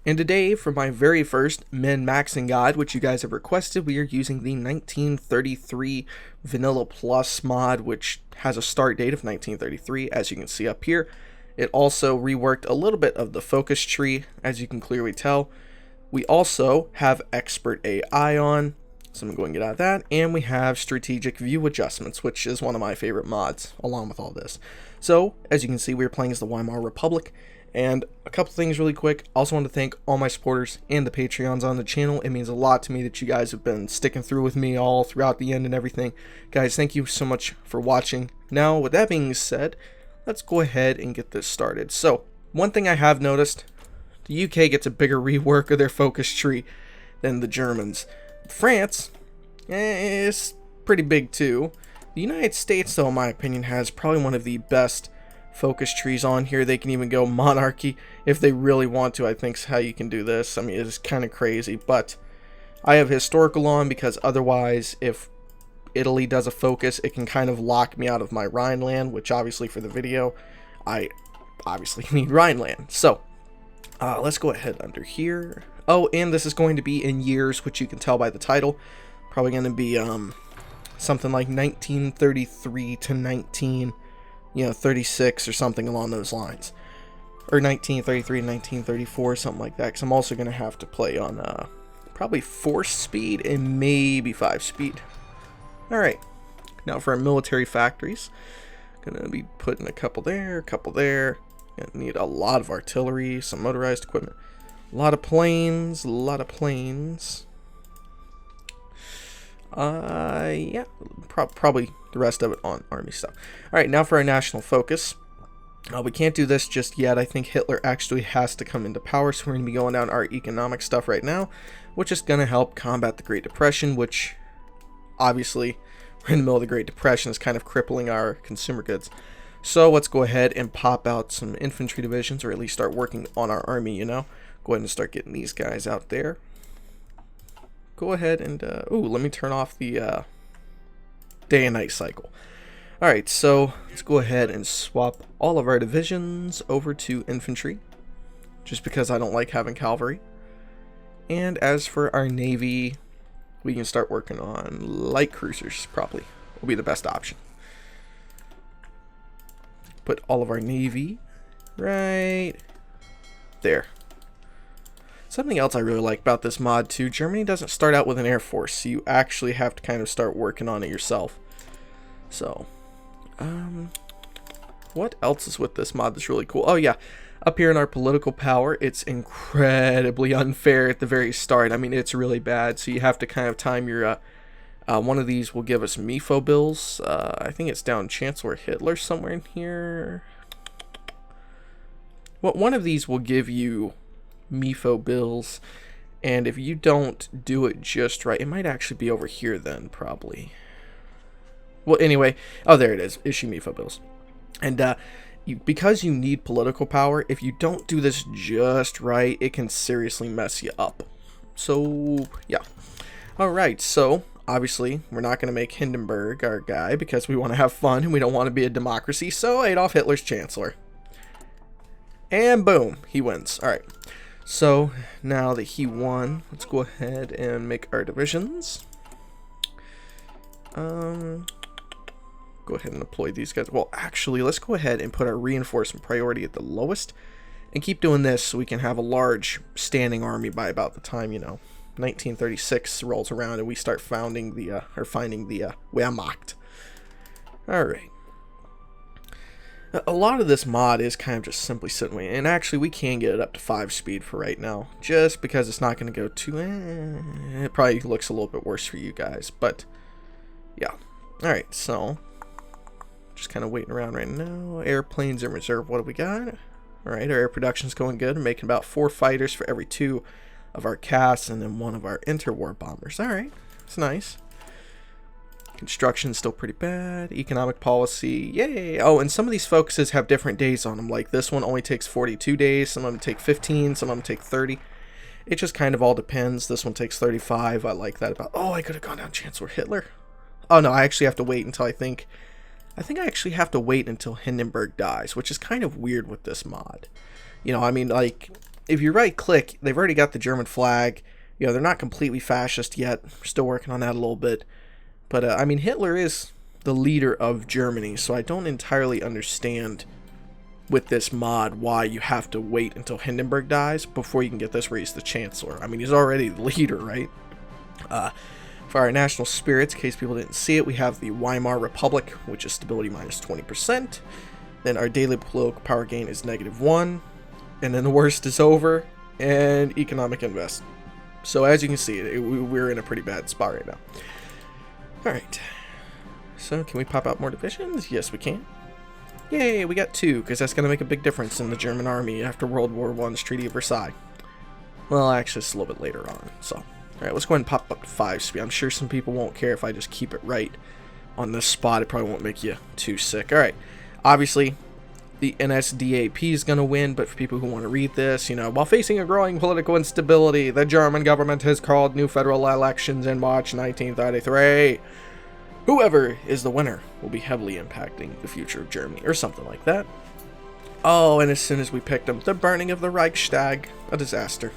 And today, for my very first min-maxing guide, which you guys have requested, we are using the 1933 Vanilla Plus mod, which has a start date of 1933, as you can see up here. It also reworked a little bit of the focus tree, as you can clearly tell. We also have Expert AI on, so I'm going to get out of that, and we have Strategic View Adjustments, which is one of my favorite mods, along with all this. So, as you can see, we're playing as the Weimar Republic. And a couple things really quick. I also want to thank all my supporters and the Patreons on the channel. It means a lot to me that you guys have been sticking through with me all throughout the end and everything. Guys, thank you so much for watching. Now, with that being said, let's go ahead and get this started. So, one thing I have noticed, the UK gets a bigger rework of their focus tree than the Germans. France is pretty big too. The United States, though, in my opinion, has probably one of the best focus trees on here. They can even go monarchy if they really want to. I think is how you can do this. I mean, it's kind of crazy, but I have historical on because otherwise, if Italy does a focus, it can kind of lock me out of my Rhineland, which obviously for the video, I obviously need Rhineland. So, let's go ahead under here. Oh, and this is going to be in years, which you can tell by the title. Probably going to be something like 1933 to 36 or something along those lines, or 1933 and 1934, something like that, because I'm also going to have to play on probably 4 speed and maybe 5 speed. Alright, now for our military factories, going to be putting a couple there, gonna need a lot of artillery, some motorized equipment, a lot of planes, yeah, probably the rest of it on army stuff. Alright, now for our national focus. We can't do this just yet. I think Hitler actually has to come into power, so we're going to be going down our economic stuff right now, which is going to help combat the Great Depression, which, obviously, we're in the middle of the Great Depression, is kind of crippling our consumer goods. So let's go ahead and pop out some infantry divisions, or at least start working on our army, you know. Go ahead and start getting these guys out there. Go ahead and, let me turn off the day and night cycle. Alright, so let's go ahead and swap all of our divisions over to infantry, just because I don't like having cavalry. And as for our navy, we can start working on light cruisers, probably will be the best option. Put all of our navy right there. Something else I really like about this mod too, Germany doesn't start out with an air force, so you actually have to kind of start working on it yourself. So, what else is with this mod that's really cool? Oh yeah, up here in our political power, it's incredibly unfair at the very start. I mean, it's really bad, so you have to kind of time your, one of these will give us MIFO bills. I think it's down Chancellor Hitler somewhere in here. Well, one of these will give you MIFO bills, and if you don't do it just right, it might actually be over here then, probably. Well, anyway, oh, there it is, issue MIFO bills. And because you need political power, if you don't do this just right, it can seriously mess you up. So, yeah. Alright, so, obviously, we're not going to make Hindenburg our guy, because we want to have fun, and we don't want to be a democracy, so Adolf Hitler's chancellor. And boom, he wins. Alright. So, now that he won, let's go ahead and make our divisions. Go ahead and deploy these guys. Well, actually, let's go ahead and put our reinforcement priority at the lowest, and keep doing this so we can have a large standing army by about the time, 1936 rolls around and we start finding the Wehrmacht. Alright. A lot of this mod is kind of just simply sitting away, and actually we can get it up to 5 speed for right now, just because it's not going to go too, it probably looks a little bit worse for you guys, but yeah. Alright, so just kind of waiting around right now. Airplanes in reserve, what do we got? Alright, our air production's going good. We're making about 4 fighters for every 2 of our CAS, and then 1 of our interwar bombers. Alright, it's nice. Construction's still pretty bad. Economic policy, yay! Oh, and some of these focuses have different days on them. Like this one only takes 42 days. Some of them take 15. Some of them take 30. It just kind of all depends. This one takes 35. I like that about... Oh, I could have gone down Chancellor Hitler. Oh, no, I actually have to wait until I think I actually have to wait until Hindenburg dies, which is kind of weird with this mod. I mean, like, if you right click, they've already got the German flag. You know, they're not completely fascist yet. We're still working on that a little bit. But, I mean, Hitler is the leader of Germany, so I don't entirely understand with this mod why you have to wait until Hindenburg dies before you can get this raised to Chancellor. I mean, he's already the leader, right? For our national spirits, in case people didn't see it, we have the Weimar Republic, which is stability minus 20%. Then our daily political power gain is -1. And then the worst is over, and economic invest. So as you can see, we're in a pretty bad spot right now. Alright. So can we pop out more divisions? Yes, we can. Yay, we got 2, because that's going to make a big difference in the German army after World War I's Treaty of Versailles. Well, actually, it's a little bit later on, so... Alright, let's go ahead and pop up to 5 speed. I'm sure some people won't care if I just keep it right on this spot. It probably won't make you too sick. Alright, obviously, the NSDAP is going to win, but for people who want to read this, you know, while facing a growing political instability, the German government has called new federal elections in March 1933. Whoever is the winner will be heavily impacting the future of Germany, or something like that. Oh, and as soon as we picked them, the burning of the Reichstag, a disaster.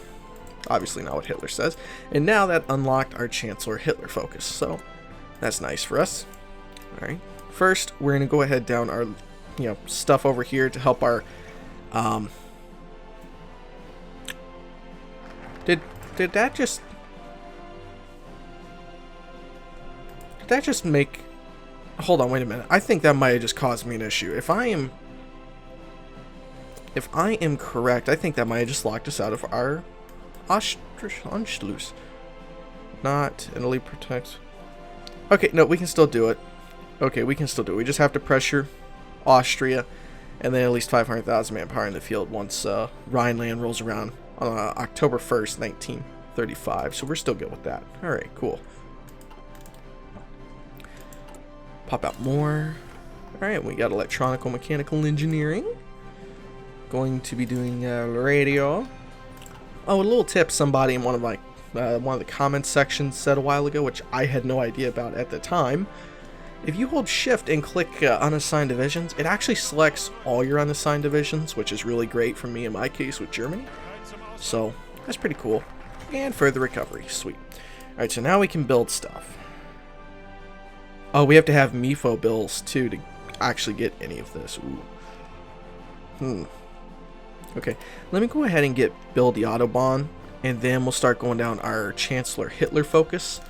Obviously not what Hitler says. And now that unlocked our Chancellor Hitler focus, so that's nice for us. Alright, first we're going to go ahead down our, you know, stuff over here to help our, Did that just make... Hold on, wait a minute. I think that might have just caused me an issue. If I am correct, I think that might have just locked us out of our Anschluss. Not Italy protects. Okay, no, we can still do it. Okay, we can still do it. We just have to pressure Austria, and then at least 500,000 manpower in the field once Rhineland rolls around on October 1st, 1935. So we're still good with that. Alright, cool. Pop out more. Alright, we got electronical mechanical engineering. Going to be doing radio. Oh, a little tip somebody in one of the comments sections said a while ago, which I had no idea about at the time. If you hold shift and click unassigned divisions, it actually selects all your unassigned divisions, which is really great for me in my case with Germany. So that's pretty cool. And further recovery, sweet. Alright, so now we can build stuff. Oh, we have to have MIFO bills too to actually get any of this. Ooh. Okay, let me go ahead and build the Autobahn, and then we'll start going down our Chancellor Hitler focus.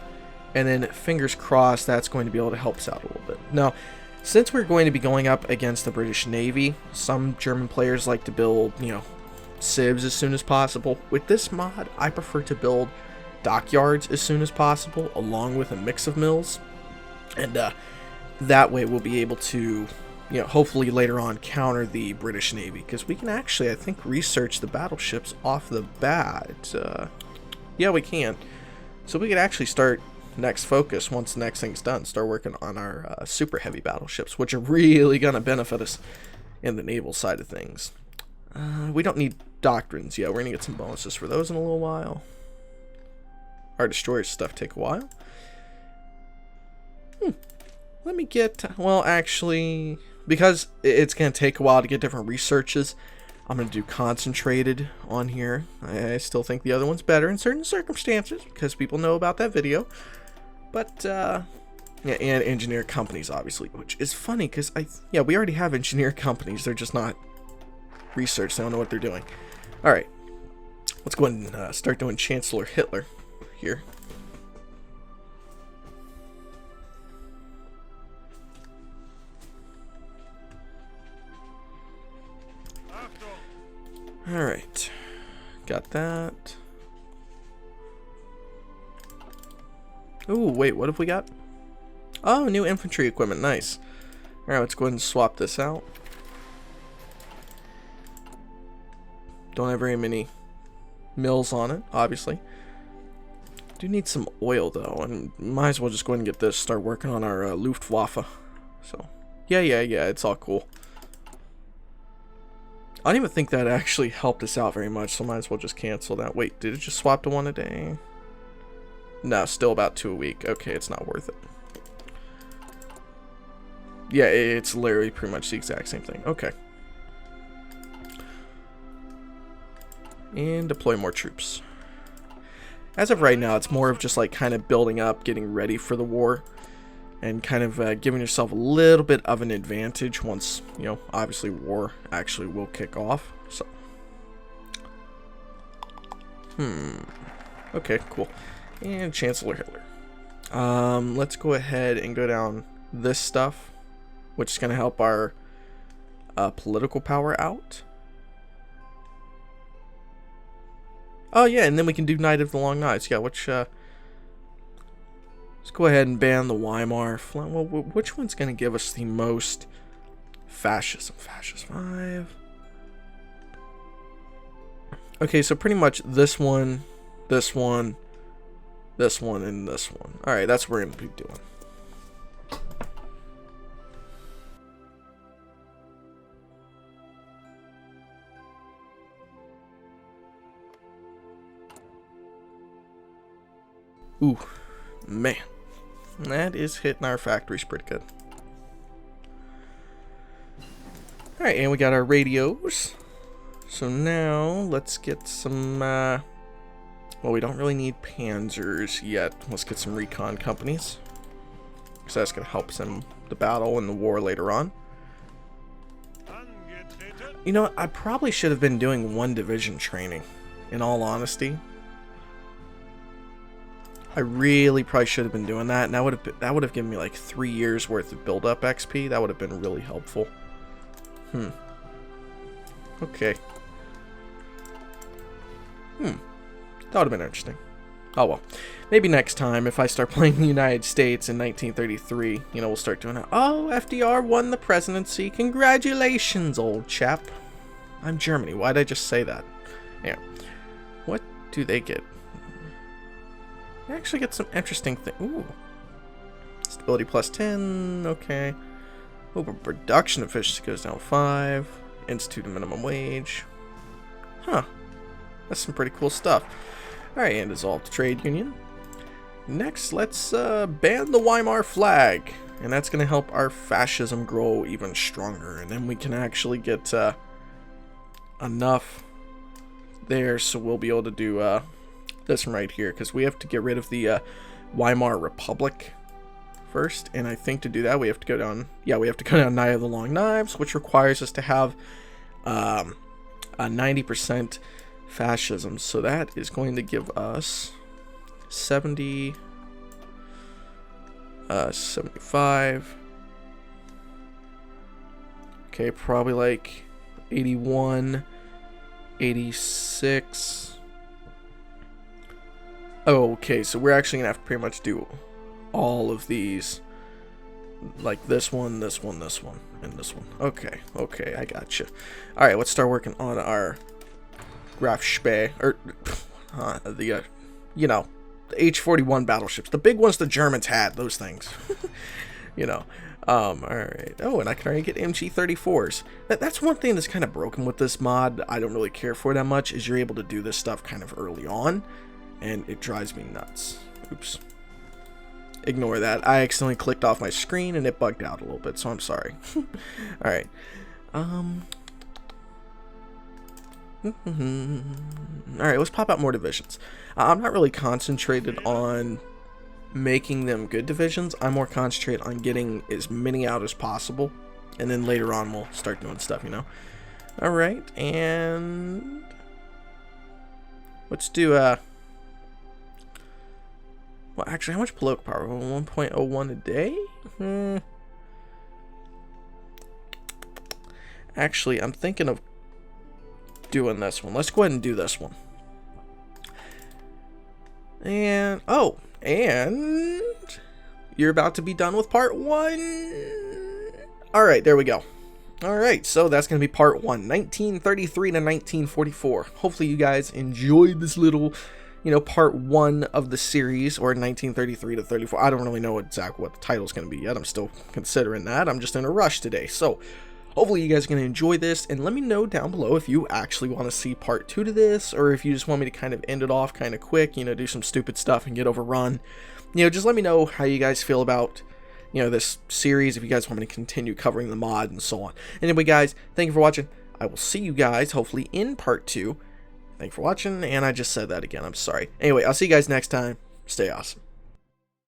And then, fingers crossed, that's going to be able to help us out a little bit. Now, since we're going to be going up against the British Navy, some German players like to build, you know, civs as soon as possible. With this mod, I prefer to build dockyards as soon as possible, along with a mix of mills. And that way we'll be able to, you know, hopefully later on counter the British Navy. Because we can actually, I think, research the battleships off the bat. Yeah, we can. So we could actually start next focus once the next thing's done. Start working on our super heavy battleships, which are really going to benefit us in the naval side of things. We don't need doctrines yet. We're going to get some bonuses for those in a little while. Our destroyer stuff take a while. Let me get... Well, actually, because it's going to take a while to get different researches, I'm going to do concentrated on here. I still think the other one's better in certain circumstances, because people know about that video. But, yeah, and engineer companies, obviously, which is funny, because, yeah, we already have engineer companies. They're just not research. They don't know what they're doing. Alright, let's go ahead and start doing Chancellor Hitler here. Alright, got that. Ooh, wait, what have we got? Oh, new infantry equipment, nice. Alright, let's go ahead and swap this out. Don't have very many mills on it, obviously. Do need some oil, though, and might as well just go ahead and get this, start working on our Luftwaffe. So, yeah, it's all cool. I don't even think that actually helped us out very much, so might as well just cancel that. Wait, did it just swap to 1 a day? No, still about 2 a week. Okay, it's not worth it. Yeah, it's literally pretty much the exact same thing. Okay. And deploy more troops. As of right now, it's more of just like kind of building up, getting ready for the war, and kind of giving yourself a little bit of an advantage once, you know, obviously war actually will kick off. So, okay, cool. And Chancellor Hitler. Let's go ahead and go down this stuff, which is going to help our political power out. Oh yeah, and then we can do Night of the Long Knives. Yeah, which let's go ahead and ban the Weimar. Well, which one's going to give us the most fascism? Fascist 5. Okay, so pretty much this one, this one, this one, and this one. All right, that's what we're going to be doing. Ooh, man, that is hitting our factories pretty good. Alright, and we got our radios. So now, let's get some, well, we don't really need panzers yet. Let's get some recon companies, because that's going to help us in the battle and the war later on. You know, I probably should have been doing 1 division training, in all honesty. I really probably should have been doing that, and that would have given me like 3 years worth of build-up XP. That would have been really helpful. Okay. That would have been interesting. Oh well. Maybe next time, if I start playing the United States in 1933, you know, we'll start doing that. Oh, FDR won the presidency. Congratulations, old chap. I'm Germany. Why'd I just say that? Yeah. What do they get? I actually get some interesting things. Ooh. Stability plus 10. Okay. Oh, but production efficiency goes down 5. Institute of minimum wage. Huh. That's some pretty cool stuff. Alright, and dissolve the trade union. Next, let's ban the Weimar flag. And that's going to help our fascism grow even stronger. And then we can actually get enough there so we'll be able to do this one right here, because we have to get rid of the Weimar Republic first, and I think to do that we have to go down, we have to go down Night of the Long Knives, which requires us to have a 90% fascism, so that is going to give us 70, 75, okay, probably like 81, 86. Oh, okay, so we're actually gonna have to pretty much do all of these, like this one, this one, this one, and this one. Okay, I gotcha. All right, let's start working on our Graf Spee, or the you know, the H-41 battleships, the big ones the Germans had. Those things, you know. All right. Oh, and I can already get MG-34s. That's one thing that's kind of broken with this mod. I don't really care for that much. Is you're able to do this stuff kind of early on. And it drives me nuts. Oops. Ignore that. I accidentally clicked off my screen and it bugged out a little bit, so I'm sorry. Alright. Alright, let's pop out more divisions. I'm not really concentrated on making them good divisions. I'm more concentrated on getting as many out as possible. And then later on we'll start doing stuff, you know. Alright, and let's do well, actually, how much political power? 1.01 a day? Actually, I'm thinking of doing this one. Let's go ahead and do this one. And, oh, and you're about to be done with part 1. All right, there we go. All right, so that's going to be part 1, 1933 to 1944. Hopefully you guys enjoyed this little, you know, part 1 of the series, or 1933 to 34. I don't really know exactly what the title's going to be yet. I'm still considering that. I'm just in a rush today. So hopefully you guys are going to enjoy this, and let me know down below if you actually want to see part 2 to this, or if you just want me to kind of end it off kind of quick, you know, do some stupid stuff and get overrun. You know, just let me know how you guys feel about, you know, this series, if you guys want me to continue covering the mod and so on. Anyway, guys, thank you for watching. I will see you guys hopefully in part 2. Thanks for watching, and I just said that again. I'm sorry. Anyway, I'll see you guys next time. Stay awesome.